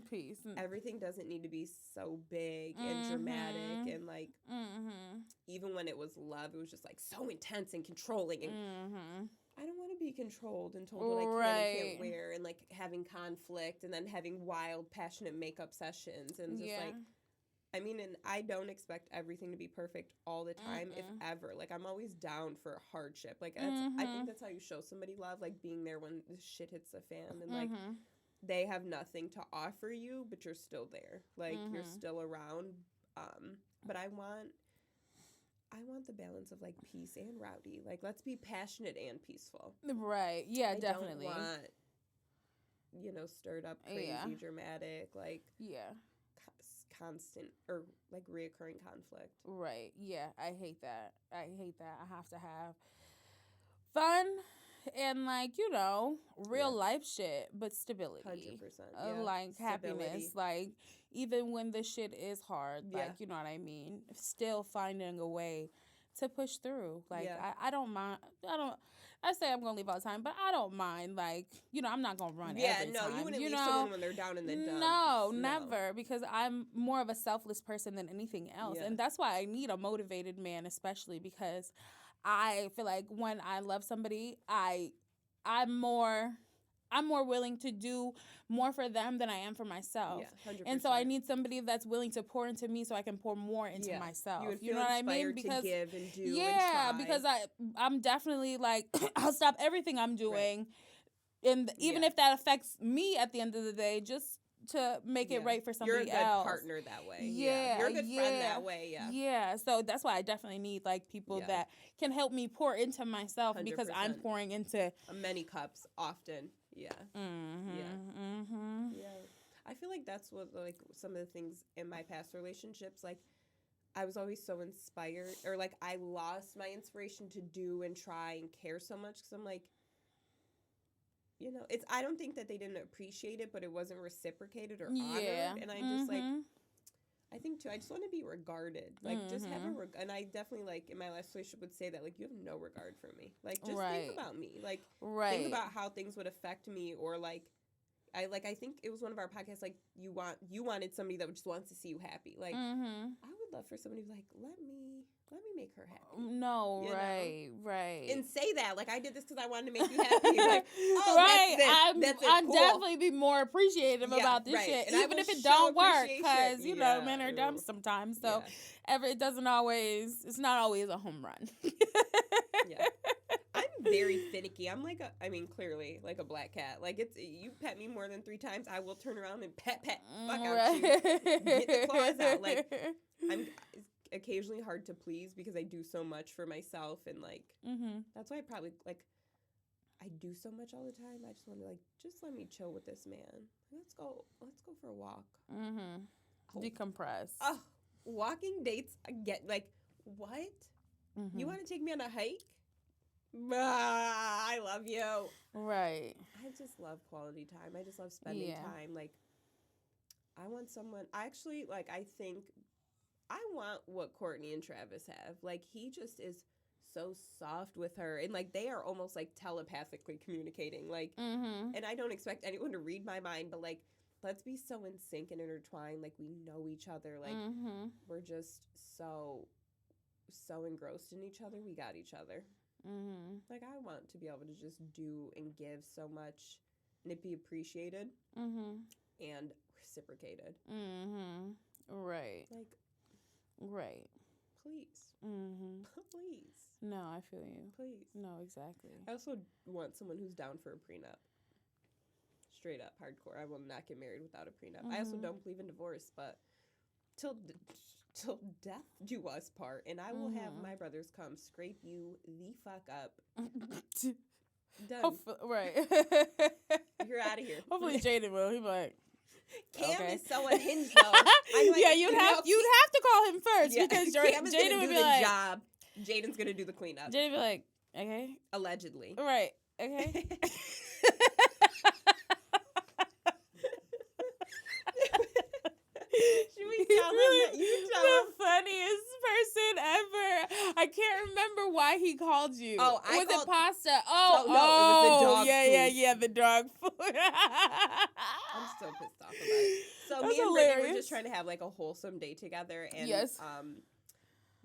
Peace. Everything doesn't need to be so big and dramatic, and even when it was love, it was just so intense and controlling, and I don't want to be controlled and told what I can and can't wear, and like having conflict, and then having wild, passionate makeup sessions, and just like, I mean, and I don't expect everything to be perfect all the time, if ever. Like, I'm always down for hardship. Like, that's, I think that's how you show somebody love, like being there when the shit hits the fan, and like they have nothing to offer you, but you're still there. Like, you're still around. But I want the balance of like peace and rowdy. Like, let's be passionate and peaceful. Right. Yeah, definitely. I don't want, stirred up, crazy, dramatic, like constant or like reoccurring conflict. Right. Yeah, I hate that. I have to have fun and like, real life shit, but stability. 100%. Like stability. Happiness. Like, even when the shit is hard, like, you know what I mean? Still finding a way to push through. Like, I don't mind. I say I'm going to leave all the time, but I don't mind. Like, I'm not going to run every time. Yeah, no, you wouldn't leave someone when they're down in the dumps. No, never, because I'm more of a selfless person than anything else. And that's why I need a motivated man, especially because I feel like when I love somebody, I'm more willing to do more for them than I am for myself. Yeah, 100%. And so I need somebody that's willing to pour into me so I can pour more into myself. You know what I mean? Because to give and do and try. Because I'm definitely like, I'll stop everything I'm doing, and even if that affects me at the end of the day, just to make it right for somebody else. You're a good partner that way. Yeah. You're a good friend that way. Yeah. Yeah. So that's why I definitely need like people that can help me pour into myself 100%. Because I'm pouring into many cups often. Yeah. Yeah. I feel like that's what like some of the things in my past relationships, like I was always so inspired, or like I lost my inspiration to do and try and care so much because I'm like, I don't think that they didn't appreciate it, but it wasn't reciprocated or honored. And I just like, I think too, I just want to be regarded. Like, just have and I definitely like in my last relationship would say that like, you have no regard for me. Like, just think about me. Like, think about how things would affect me, or like, I think it was one of our podcasts, like you wanted somebody that just wants to see you happy. Like, I would love for somebody to be like, let me make her happy. No, right. And say that, like, I did this because I wanted to make you happy. Like, that's it. I'd definitely be more appreciative about this shit, and even if it don't work, because men are dumb sometimes. So it's not always a home run. I'm very finicky. I'm like clearly like a black cat. Like, you pet me more than 3 times, I will turn around and pet fuck out you. Get the claws out. Like, I'm occasionally hard to please because I do so much for myself, and like that's why I probably like I do so much all the time. I just want to like, just let me chill with this man. Let's go for a walk. Decompress. Oh, walking dates get like, what? You want to take me on a hike? I love you. Right. I just love quality time. I just love spending time. Like, I want someone. Actually, like, I think I want what Courtney and Travis have. Like, he just is so soft with her, and like they are almost like telepathically communicating. Like, and I don't expect anyone to read my mind, but like, let's be so in sync and intertwined. Like, we know each other. Like, we're just so engrossed in each other. We got each other. Like, I want to be able to just do and give so much, and it be appreciated and reciprocated. Right. Like, right. Please. Please. No, I feel you. Please. No, exactly. I also want someone who's down for a prenup. Straight up hardcore. I will not get married without a prenup. I also don't believe in divorce, but till death do us part, and I will have my brothers come scrape you the fuck up. Done. Right. You're out of here. Hopefully Jaden will. He'll be like, Cam is so unhinged though. Like, you'd have to call him first because Jaden would be like, job. Jaden's gonna do the cleanup. Jaden would be like, okay. Allegedly. Right. Okay. Should we tell him that? You can tell him. The funniest person ever. I can't remember why he called you. Oh, was it pasta? No, it was the dog food. Yeah, the dog food. I'm so pissed off about it. So That's me and hilarious. Brittany were just trying to have like a wholesome day together, and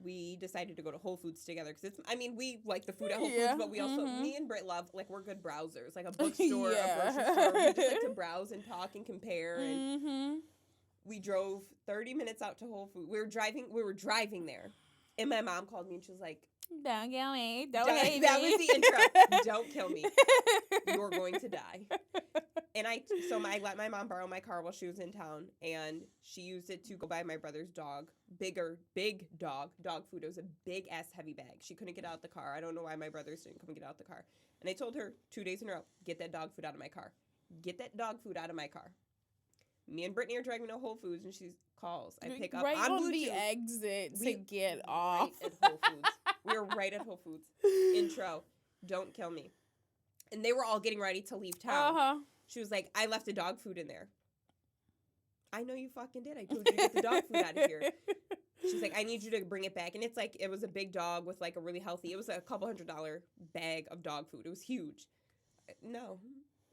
we decided to go to Whole Foods together because we like the food at Whole Foods, but we also, me and Britt love, like, we're good browsers, like a bookstore, a grocery store. We just like to browse and talk and compare. And we drove 30 minutes out to Whole Foods. We were driving there, and my mom called me and she was like, "Don't kill me. Don't hate me." That was the intro. Don't kill me. You're going to die. And I let my mom borrow my car while she was in town, and she used it to go buy my brother's dog, big dog food. It was a big ass heavy bag. She couldn't get out of the car. I don't know why my brothers didn't come and get out of the car. And I told her 2 days in a row, get that dog food out of my car. Get that dog food out of my car. Me and Brittany are driving to Whole Foods, and she calls. I pick up on Bluetooth. The exit to get off. Right at Whole Foods. We were right at Whole Foods. Intro. Don't kill me. And they were all getting ready to leave town. She was like, I left the dog food in there. I know you fucking did. I told you to get the dog food out of here. She's like, I need you to bring it back. And it's like, it was a big dog with like a really healthy, it was a couple $100 bag of dog food. It was huge. No.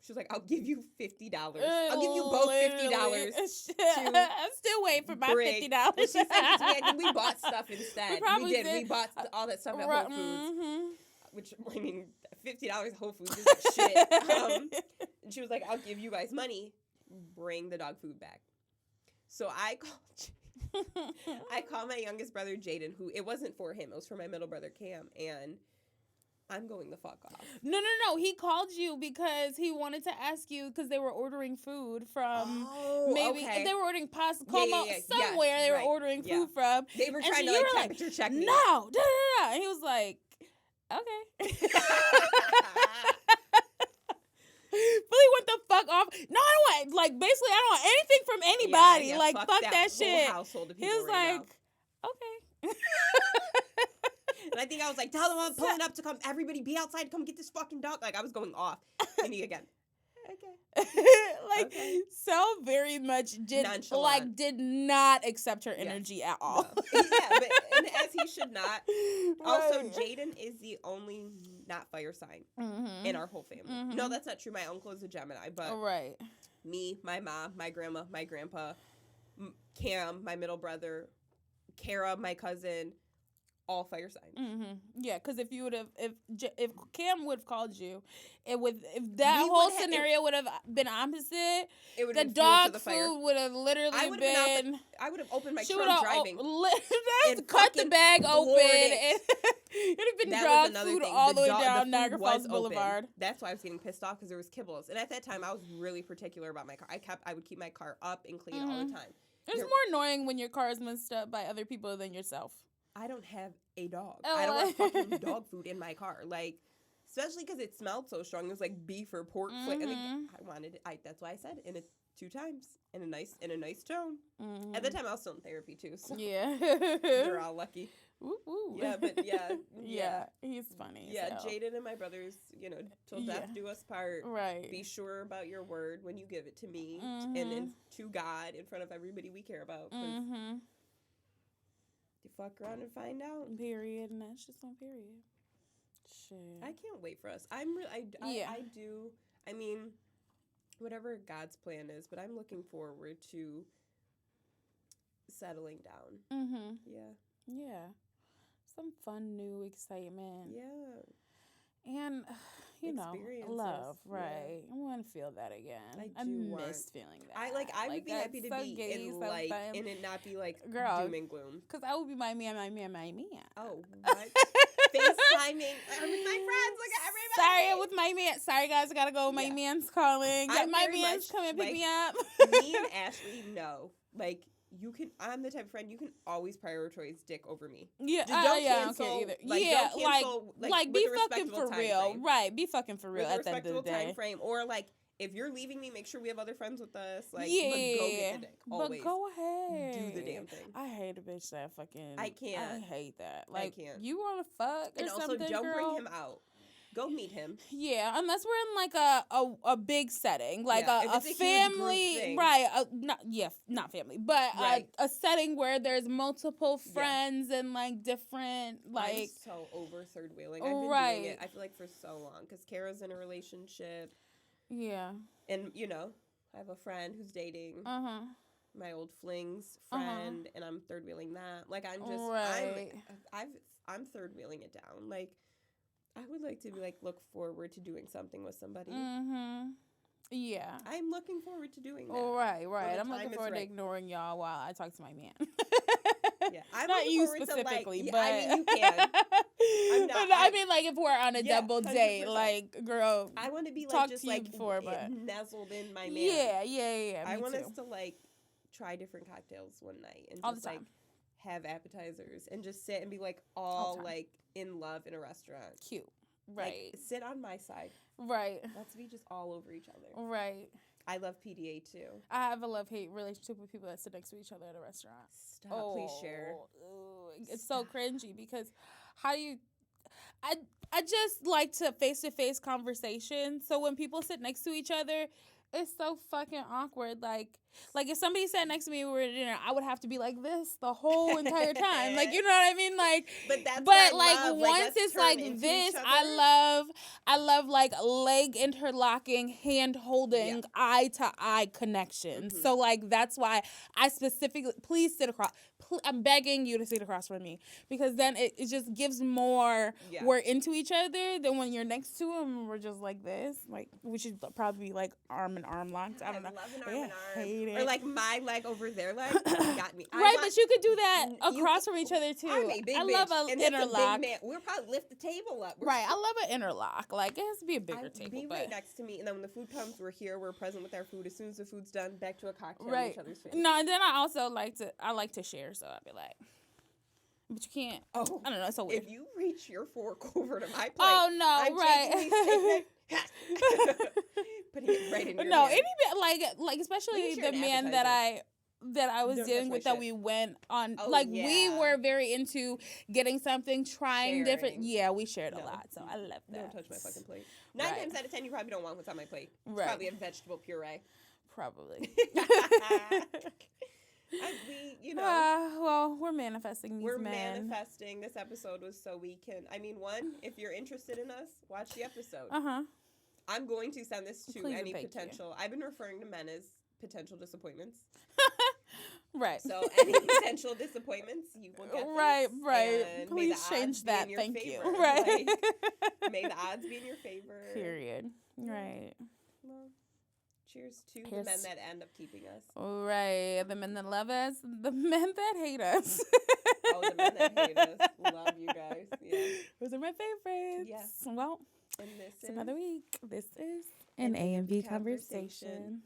She was like, I'll give you $50. I'll give you both $50. I'm still waiting for my $50. Well, she said to me, I think we bought stuff instead. We did. We bought all that stuff at Whole Foods. Which, I mean, $50 at Whole Foods is like shit. And she was like, I'll give you guys money. Bring the dog food back. So I called my youngest brother, Jaden, who, it wasn't for him. It was for my middle brother, Cam. And I'm going the fuck off. No. He called you because he wanted to ask you because they were ordering food from they were ordering pasta somewhere. Yes, they were ordering food from. They were trying to like temperature check me. No, and he was like, okay. Billy went the fuck off. No, I don't want, like, basically, I don't want anything from anybody. Yeah, like, fuck that shit. Household of he was like, okay. And I think I was like, tell them I'm pulling up to come, everybody be outside to come get this fucking dog. Like, I was going off. And he again, okay. So very much did not accept her energy at all. No. But and as he should not. Right. Also, Jaden is the only not fire sign in our whole family. No, that's not true. My uncle is a Gemini, but me, my mom, my grandma, my grandpa, Cam, my middle brother, Kara, my cousin, all fire signs. Yeah, because if you would have, if Cam would have called you, if that whole scenario would have been opposite, the dog food would have literally been. I would have opened my trunk driving. Cut the bag open. It would have been dog food all the way down Niagara Falls Boulevard. That's why I was getting pissed off because there was kibbles, and at that time I was really particular about my car. I would keep my car up and clean all the time. It's more annoying when your car is messed up by other people than yourself. I don't have a dog. I don't want fucking dog food in my car. Like, especially because it smelled so strong. It was like beef or pork. And I wanted it. That's why I said it 2 times in a nice tone. At the time, I was still in therapy too. So yeah, they're all lucky. Ooh. Yeah, but yeah, he's funny. Yeah, Jaden and my brothers, till death do us part. Right. Be sure about your word when you give it to me, and then to God in front of everybody we care about. You fuck around and find out. Period, and that's just on period. Shit. I can't wait for us. I do. I mean, whatever God's plan is, but I'm looking forward to settling down. Yeah. Some fun new excitement. Yeah. And love, right? Yeah. I want to feel that again. I miss feeling that. I would be happy to be in light and it not be like doom and gloom. Because I would be my man. Oh, what? FaceTiming with my friends. Look at everybody. Sorry, with my man. Sorry, guys, I gotta go. My man's calling. My man's coming pick me up. Me and Ashley know, like. I'm the type of friend you can always prioritize dick over me. Yeah, just don't cancel. I don't care either. Don't cancel, be fucking for real, right? Be fucking for real at the end of the day. Time frame, or like if you're leaving me, make sure we have other friends with us. Like, but go get the dick. Always. But go ahead, do the damn thing. I hate a bitch that fucking. I can't. I hate that. Like, I can't. You want to fuck or and something, also don't girl? bring him out. Go meet him. Yeah, unless we're in like a big setting, like a family, right? Not family, but a setting where there's multiple friends and like different like. I'm so over third wheeling. I've been doing it. I feel like for so long because Kara's in a relationship. Yeah, and I have a friend who's dating. my old fling's friend, and I'm third wheeling that. Like, I'm just, I'm third wheeling it down. Like, I would like to be like look forward to doing something with somebody. Yeah. I'm looking forward to doing that. Right. I'm looking forward to ignoring y'all while I talk to my man. Yeah, I'm not you specifically, to, like, but I mean, you can. I'm not. I mean, like, if we're on a double 100%. date, like, girl, I want to be like talk just to you like before, but nestled in my man. Yeah. I want too. us to like try different cocktails one night and all just the time. like have appetizers and just sit and be like all like in love in a restaurant. Cute, right? Like, sit on my side, right? Let's be just all over each other, right? I love PDA too. I have a love-hate relationship with people that sit next to each other at a restaurant. Stop, please share. It's so cringy because how do you... I just like to face-to-face conversation. So when people sit next to each other, it's so fucking awkward. Like if somebody sat next to me and we were at dinner, I would have to be like this the whole entire time. Like, you know what I mean? Like, but like once it's like this, I love like leg interlocking, hand holding, eye to eye connection. So like that's why I specifically, please sit across. I'm begging you to sit across from me, because then it just gives more we're into each other than when you're next to him and we're just like this. Like, we should probably be like arm in arm locked. I don't know. Love an arm in arm. Or like my leg over their leg. Got me. But you could do that across from each other too. I'm a big I love an interlock. We'll probably lift the table up. Right. I love an interlock. Like, it has to be a bigger table. Be right next to me, and then when the food comes, we're here. We're present with our food. As soon as the food's done, back to a cocktail in each other's face. No, and then I also like to share. So I'd be like, but you can't. Oh, I don't know. It's so weird. If you reach your fork over to my plate, I'm right? Putting it right in your hand. Any like especially the man that I was dealing with, that we went on, we were very into getting something, trying different. Yeah, we shared a lot, so I love that. Don't touch my fucking plate. 9 times out of 10, you probably don't want what's on my plate. It's probably a vegetable puree. Probably. Well, we're manifesting these men. We're manifesting. This episode was so we can, one, if you're interested in us, watch the episode. I'm going to send this to any potential. I've been referring to men as potential disappointments. Right. So any potential disappointments, you will get this. Right. Please change that. Thank you. Right. Like, may the odds be in your favor. Period. Right. Well, cheers to the men that end up keeping us. Right. The men that love us, the men that hate us. The men that hate us. Love you guys. Yeah. Those are my favorites. Yes. Well, and this is another week. This is an A&B Conversation.